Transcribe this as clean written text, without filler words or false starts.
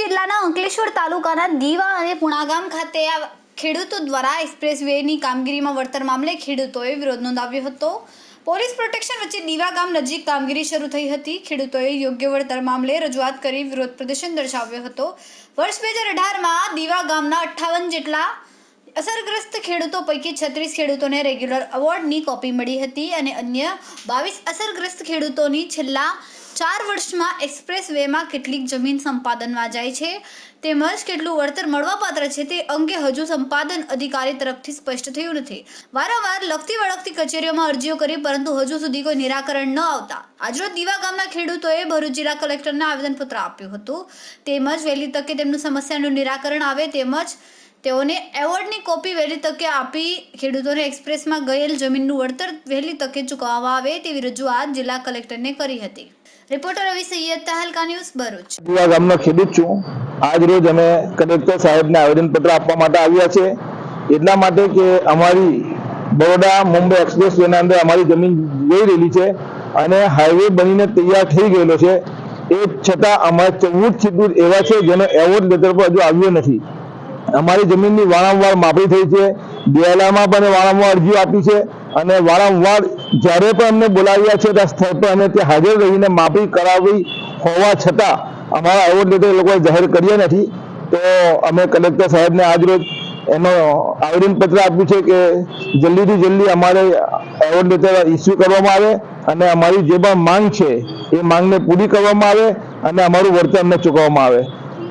જિલ્લાના અંકલેશ્વર તાલુકાના દીવા અને પુણાગામ ખાતે ખેડૂતો દ્વારા એક્સપ્રેસવેની કામગીરીમાં વળતર મામલે ખેડૂતોએ વિરોધ નોંધાવ્યો હતો। પોલીસ પ્રોટેક્શન વચ્ચે દીવા ગામ નજીક કામગીરી શરૂ થઈ હતી। ખેડૂતોએ યોગ્ય વળતર મામલે રજૂઆત કરી વિરોધ પ્રદર્શન દર્શાવ્યો હતો। વર્ષ 2018માં દીવા ગામના 58 જેટલા અસરગ્રસ્ત ખેડૂતો પૈકી 36 ખેડૂતોને રેગ્યુલર એવોર્ડની કોપી મળી હતી અને અન્ય 22 અસરગ્રસ્ત ખેડૂતોની છેલ્લા 4 વર્ષમાં એક્સપ્રેસવેમાં કેટલીક જમીન સંપાદનમાં જાય છે તેમજ કેટલું વળતર મળવાપાત્ર છે તે અંગે હજુ સંપાદન અધિકારી તરફથી સ્પષ્ટ થયું નથી। વારંવાર લખતી વળગતી કચેરીઓમાં અરજીઓ કરી પરંતુ હજુ સુધી કોઈ નિરાકરણ ન આવતા આજરોજ દીવા ગામના ખેડૂતોએ ભરૂચ જિલ્લા કલેક્ટરને આવેદનપત્ર આપ્યું હતું તેમજ વહેલી તકે તેમનું સમસ્યાનું નિરાકરણ આવે તેમજ તેઓને એવોર્ડની કોપી વહેલી તકે આપી ખેડૂતોને એક્સપ્રેસમાં ગયેલ જમીનનું વળતર વહેલી તકે ચૂકવવામાં આવે તેવી રજૂઆત જિલ્લા કલેક્ટરને કરી હતી। રિપોર્ટર રવિ સૈયદ, તહેલકા ન્યૂઝ, ભરૂચ। દીવા ગામનો ખેડૂત છું। આજ રોજ અમે કલેક્ટર સાહેબને આવેદનપત્ર આપવા માટે આવ્યા છે એટલા માટે કે અમારી બરોડા મુંબઈ એક્સપ્રેસવેના અંદર અમારી જમીન જઈ રહેલી છે અને હાઈવે બનીને તૈયાર થઈ ગયેલો છે। એ છતાં અમારા 14 ખેડૂત એવા છે જેનો એવોર્ડ લેટર પર હજુ આવ્યો નથી। અમારી જમીનની વારંવાર માપણી થઈ છે, DLRમાં પણ વારંવાર અરજીઓ આપી છે અને વારંવાર જ્યારે પણ અમને બોલાવ્યા છે ત્યાં સ્થળ પર અમે ત્યાં હાજર રહીને માપણી કરાવી હોવા છતાં અમારા એવોર્ડ લેટર એ લોકોએ જાહેર કર્યા નથી। તો અમે કલેક્ટર સાહેબને આજરોજ એનો આવેદનપત્ર આપ્યું છે કે જલ્દીથી જલ્દી અમારે એવોર્ડ લેટર ઇસ્યુ કરવામાં આવે અને અમારી જે પણ માંગ છે એ માંગને પૂરી કરવામાં આવે અને અમારું વળતર અમને ચૂકવવામાં આવે।